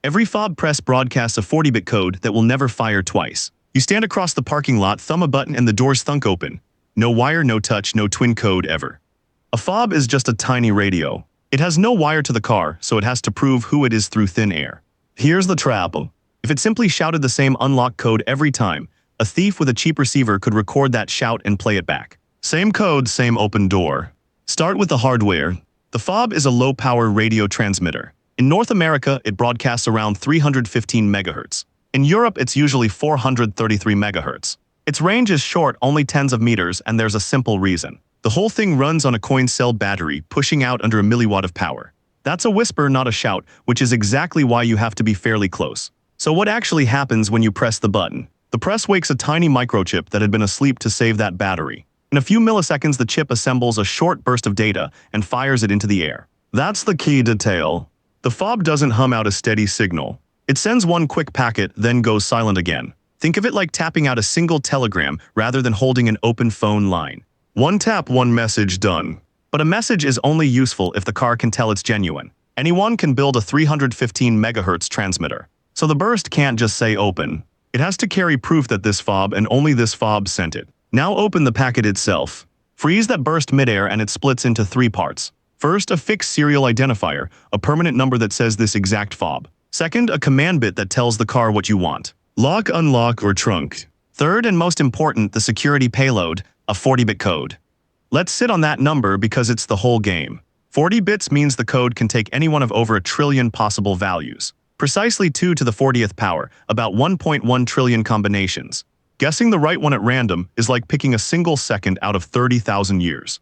Every fob press broadcasts a 40-bit code that will never fire twice. You stand across the parking lot, thumb a button, and the doors thunk open. No wire, no touch, no twin code ever. A fob is just a tiny radio. It has no wire to the car, so it has to prove who it is through thin air. Here's the trap. If it simply shouted the same unlock code every time, a thief with a cheap receiver could record that shout and play it back. Same code, same open door. Start with the hardware. The fob is a low-power radio transmitter. In North America, it broadcasts around 315 MHz. In Europe, it's usually 433 MHz. Its range is short, only tens of meters, and there's a simple reason. The whole thing runs on a coin cell battery, pushing out under a milliwatt of power. That's a whisper, not a shout, which is exactly why you have to be fairly close. So what actually happens when you press the button? The press wakes a tiny microchip that had been asleep to save that battery. In a few milliseconds, the chip assembles a short burst of data and fires it into the air. That's the key detail. The fob doesn't hum out a steady signal. It sends one quick packet, then goes silent again. Think of it like tapping out a single telegram rather than holding an open phone line. One tap, one message, done. But a message is only useful if the car can tell it's genuine. Anyone can build a 315 MHz transmitter. So the burst can't just say open. It has to carry proof that this fob and only this fob sent it. Now open the packet itself. Freeze that burst midair and it splits into three parts. First, a fixed serial identifier, a permanent number that says this exact fob. Second, a command bit that tells the car what you want. Lock, unlock, or trunk. Third, and most important, the security payload, a 40-bit code. Let's sit on that number because it's the whole game. 40 bits means the code can take any one of over 1 trillion possible values. Precisely 2 to the 40th power, about 1.1 trillion combinations. Guessing the right one at random is like picking a single second out of 30,000 years.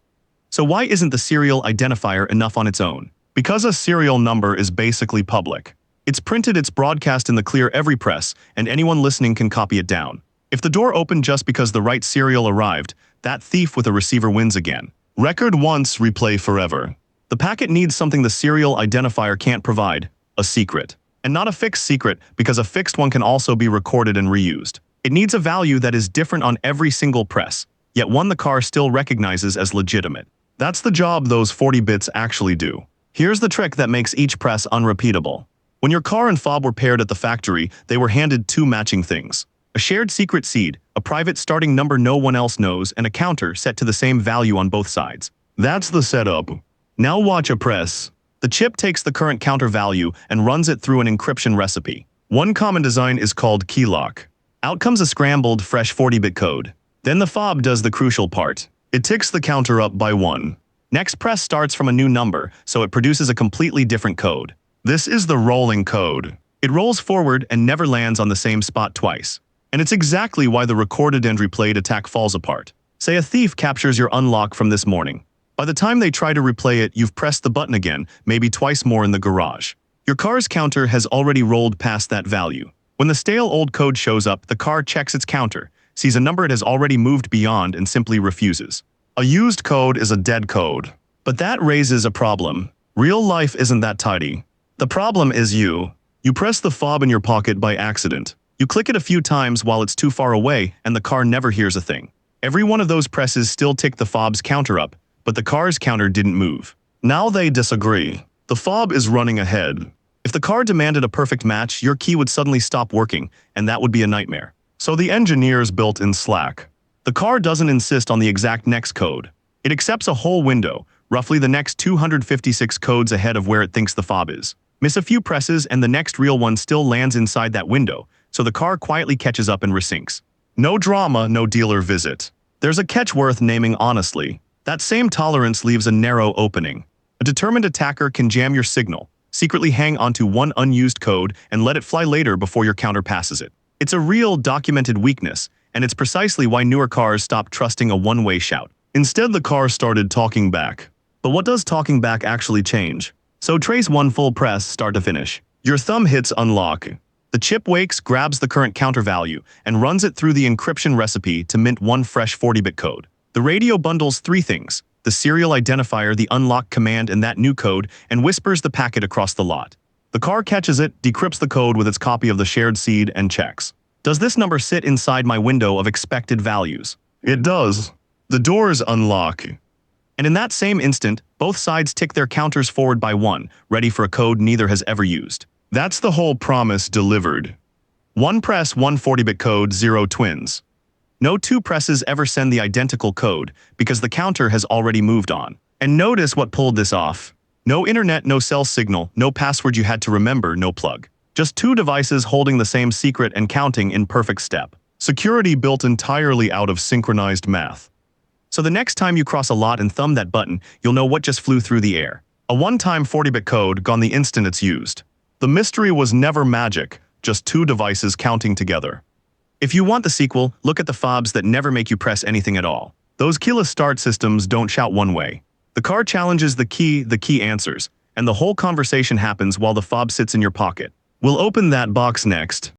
So why isn't the serial identifier enough on its own? Because a serial number is basically public. It's printed, it's broadcast in the clear every press, and anyone listening can copy it down. If the door opened just because the right serial arrived, that thief with a receiver wins again. Record once, replay forever. The packet needs something the serial identifier can't provide, a secret. And not a fixed secret, because a fixed one can also be recorded and reused. It needs a value that is different on every single press, yet one the car still recognizes as legitimate. That's the job those 40 bits actually do. Here's the trick that makes each press unrepeatable. When your car and fob were paired at the factory, they were handed two matching things. A shared secret seed, a private starting number no one else knows, and a counter set to the same value on both sides. That's the setup. Now watch a press. The chip takes the current counter value and runs it through an encryption recipe. One common design is called key lock. Out comes a scrambled, fresh 40-bit code. Then the fob does the crucial part. It ticks the counter up by 1. Next press starts from a new number, so it produces a completely different code. This is the rolling code. It rolls forward and never lands on the same spot twice. And it's exactly why the recorded and replayed attack falls apart. Say a thief captures your unlock from this morning. By the time they try to replay it, you've pressed the button again, maybe twice more in the garage. Your car's counter has already rolled past that value. When the stale old code shows up, the car checks its counter, sees a number it has already moved beyond, and simply refuses. A used code is a dead code. But that raises a problem. Real life isn't that tidy. The problem is you. You press the fob in your pocket by accident. You click it a few times while it's too far away, and the car never hears a thing. Every one of those presses still tick the fob's counter up, but the car's counter didn't move. Now they disagree. The fob is running ahead. If the car demanded a perfect match, your key would suddenly stop working, and that would be a nightmare. So the engineers built in Slack. The car doesn't insist on the exact next code. It accepts a whole window, roughly the next 256 codes ahead of where it thinks the fob is. Miss a few presses and the next real one still lands inside that window, so the car quietly catches up and resyncs. No drama, no dealer visit. There's a catch worth naming honestly. That same tolerance leaves a narrow opening. A determined attacker can jam your signal, secretly hang onto one unused code, and let it fly later before your counter passes it. It's a real, documented weakness, and it's precisely why newer cars stopped trusting a one-way shout. Instead, the car started talking back. But what does talking back actually change? So trace one full press, start to finish. Your thumb hits unlock. The chip wakes, grabs the current counter value, and runs it through the encryption recipe to mint one fresh 40-bit code. The radio bundles three things: the serial identifier, the unlock command, and that new code, and whispers the packet across the lot. The car catches it, decrypts the code with its copy of the shared seed, and checks. Does this number sit inside my window of expected values? It does. The doors unlock. And in that same instant, both sides tick their counters forward by 1, ready for a code neither has ever used. That's the whole promise delivered. One press, one 40-bit code, zero twins. No two presses ever send the identical code because the counter has already moved on. And notice what pulled this off. No internet, no cell signal, no password you had to remember, no plug. Just two devices holding the same secret and counting in perfect step. Security built entirely out of synchronized math. So the next time you cross a lot and thumb that button, you'll know what just flew through the air. A one-time 40-bit code gone the instant it's used. The mystery was never magic, just two devices counting together. If you want the sequel, look at the fobs that never make you press anything at all. Those keyless start systems don't shout one way. The car challenges the key answers, and the whole conversation happens while the fob sits in your pocket. We'll open that box next.